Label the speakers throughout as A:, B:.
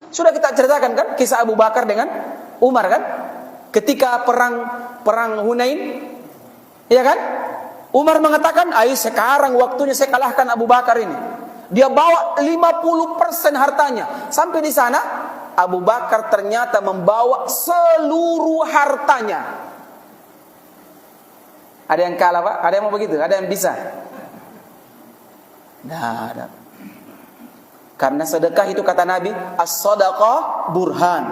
A: Sudah kita ceritakan kan kisah Abu Bakar dengan Umar kan? Ketika perang Hunain, iya kan? Umar mengatakan, "Ayo sekarang waktunya saya kalahkan Abu Bakar ini." Dia bawa 50% hartanya. Sampai di sana, Abu Bakar ternyata membawa seluruh hartanya. Ada yang kalah, Pak? Ada yang mau begitu? Ada yang bisa? Nah, ada. Karena sedekah itu kata Nabi, as-sadaqah burhan.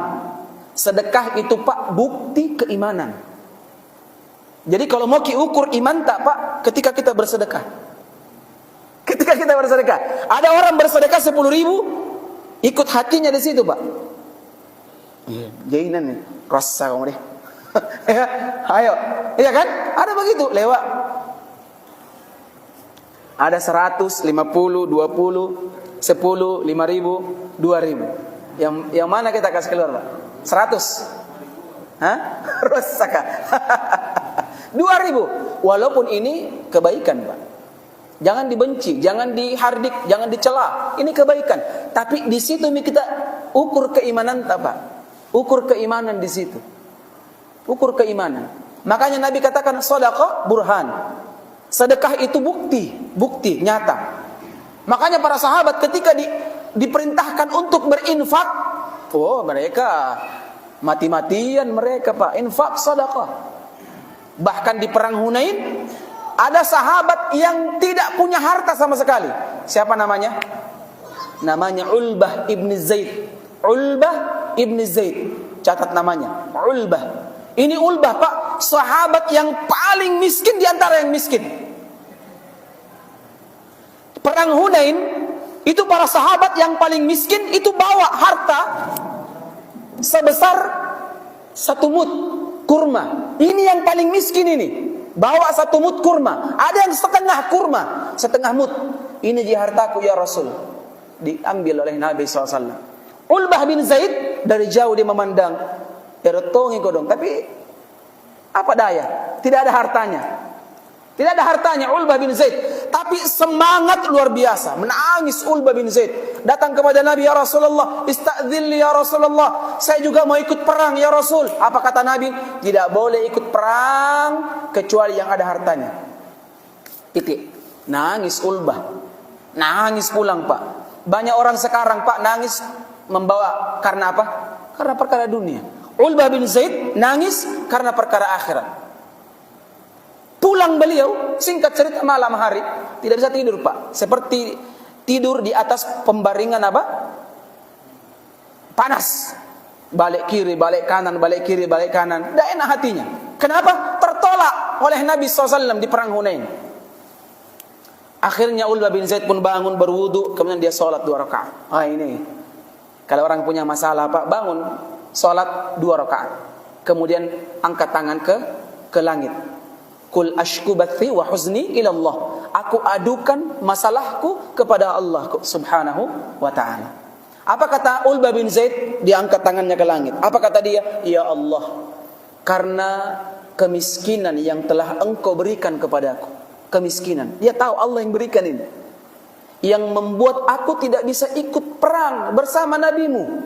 A: Sedekah itu Pak bukti keimanan. Jadi kalau mau ukur iman tak Pak, ketika kita bersedekah. Ketika kita bersedekah, ada orang bersedekah 10.000, ikut hatinya di situ Pak. Iya, jainan nih, rasa kamu deh. Ya, ayo, iya kan? Ada begitu lewat. Ada 100, 50, 20, 10, 5.000, 2.000. Yang mana kita kasih keluar Pak? 100. Hah? Rosaka. 2.000. Walaupun ini kebaikan Pak. Jangan dibenci, jangan dihardik, jangan dicela. Ini kebaikan. Tapi di situ kita ukur keimanan Pak. Ukur keimanan di situ. Ukur keimanan. Makanya Nabi katakan sedekah burhan. Sedekah itu bukti nyata. Makanya para sahabat ketika diperintahkan untuk berinfak, oh mereka mati-matian mereka Pak, infak sedekah. Bahkan di perang Hunain ada sahabat yang tidak punya harta sama sekali. Siapa namanya? Namanya Ulbah ibn Zaid. Ulbah ibn Zaid. Catat namanya, Ulbah. Ini Ulbah Pak, sahabat yang paling miskin di antara yang miskin. Perang Hunain itu para sahabat yang paling miskin itu bawa harta sebesar 1 mud kurma. Ini yang paling miskin ini. Bawa 1 mud kurma. Ada yang setengah kurma, setengah mud. Ini di hartaku ya Rasul. Diambil oleh Nabi SAW. Ulbah bin Zaid dari jauh dia memandang. Erotongi kodong. Tapi apa daya? Tidak ada hartanya. Tidak ada hartanya Ulbah bin Zaid. Tapi semangat luar biasa. Menangis Ulbah bin Zaid. Datang kepada Nabi, ya Rasulullah, ista'dzilni ya Rasulullah. Saya juga mau ikut perang ya Rasul. Apa kata Nabi? Tidak boleh ikut perang kecuali yang ada hartanya. Titik. Nangis Ulbah. Nangis pulang Pak. Banyak orang sekarang Pak nangis membawa karena apa? Karena perkara dunia. Ulbah bin Zaid nangis karena perkara akhirat. Pulang beliau, singkat cerita malam hari, tidak bisa tidur Pak. Seperti tidur di atas pembaringan apa? Panas. Balik kiri, balik kanan, balik kiri, balik kanan. Tidak enak hatinya. Kenapa? Tertolak oleh Nabi SAW di perang Hunain. Akhirnya Ulbah bin Zaid pun bangun berwudu, kemudian dia sholat 2 rakaat. Ini. Kalau orang punya masalah Pak, bangun, sholat 2 rakaat. Kemudian angkat tangan ke langit. Kul ashku bathi wa huzni ila Allah. Aku adukan masalahku kepada Allah Subhanahu wa ta'ala. Apa kata Ulbah bin Zaid? Dia angkat tangannya ke langit. Apa kata dia? Ya Allah, karena kemiskinan yang telah Engkau berikan kepadaku. Kemiskinan. Dia tahu Allah yang berikan ini. Yang membuat aku tidak bisa ikut perang bersama nabimu.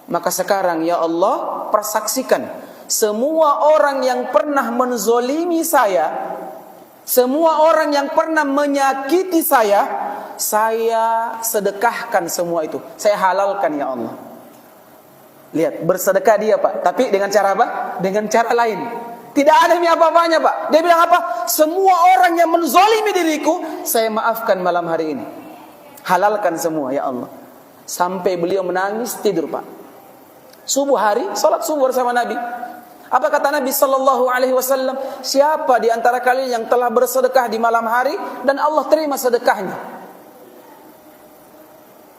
A: Maka sekarang ya Allah, persaksikan semua orang yang pernah menzolimi saya, semua orang yang pernah menyakiti saya sedekahkan semua itu. Saya halalkan ya Allah. Lihat, bersedekah dia Pak. Tapi dengan cara apa? Dengan cara lain. Tidak ada apa-apanya Pak. Dia bilang apa? Semua orang yang menzolimi diriku, saya maafkan malam hari ini. Halalkan semua ya Allah. Sampai beliau menangis tidur Pak. Subuh hari, salat subuh bersama Nabi. Apa kata Nabi sallallahu alaihi wasallam? Siapa di antara kalian yang telah bersedekah di malam hari dan Allah terima sedekahnya?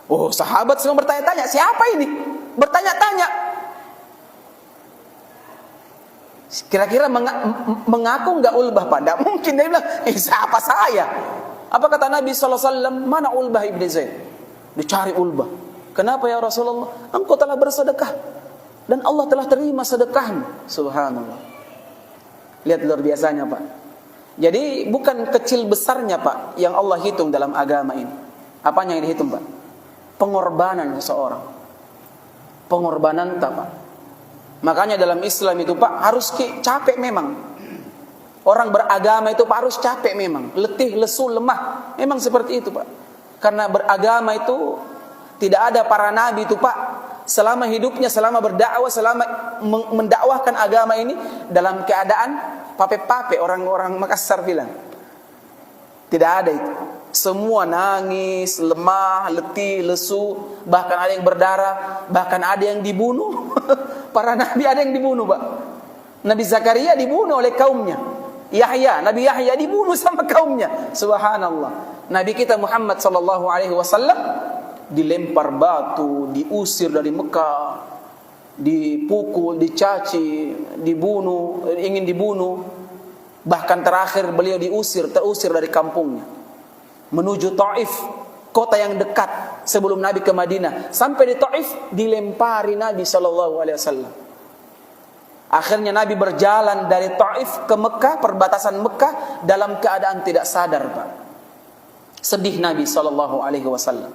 A: Oh, sahabat semua bertanya-tanya, siapa ini? Bertanya-tanya. Kira-kira mengaku enggak Ulbah Pak? Tidak mungkin. Dia bilang, siapa saya? Apa kata Nabi sallallahu alaihi wasallam? Mana Ulbah ibn Zaid? Dicari Ulbah. Kenapa ya Rasulullah? Engkau telah bersedekah dan Allah telah terima sedekahmu. Subhanallah. Lihat luar biasanya Pak. Jadi bukan kecil besarnya Pak yang Allah hitung dalam agama ini. Apanya yang dihitung Pak? Pengorbanan seseorang. pengorbanan Pak. Makanya dalam Islam itu Pak harus capek memang. Orang beragama itu Pak harus capek memang, letih, lesu, lemah. Memang seperti itu Pak. Karena beragama itu tidak ada para nabi itu Pak selama hidupnya, selama berdakwah, selama mendakwahkan agama ini dalam keadaan pape-pape, orang-orang Makassar bilang. Tidak ada itu. Semua nangis, lemah, letih, lesu, bahkan ada yang berdarah, bahkan ada yang dibunuh. Para nabi ada yang dibunuh Pak. Nabi Zakaria dibunuh oleh kaumnya. Nabi Yahya dibunuh sama kaumnya. Subhanallah. Nabi kita Muhammad sallallahu alaihi wasallam dilempar batu, diusir dari Mekah, dipukul, dicaci, dibunuh, ingin dibunuh. Bahkan terakhir beliau terusir dari kampungnya menuju Taif, kota yang dekat sebelum Nabi ke Madinah. Sampai di Taif dilempari Nabi sallallahu alaihi wasallam. Akhirnya Nabi berjalan dari Taif ke Mekah, perbatasan Mekah dalam keadaan tidak sadar Pak. Sedih Nabi sallallahu alaihi wasallam.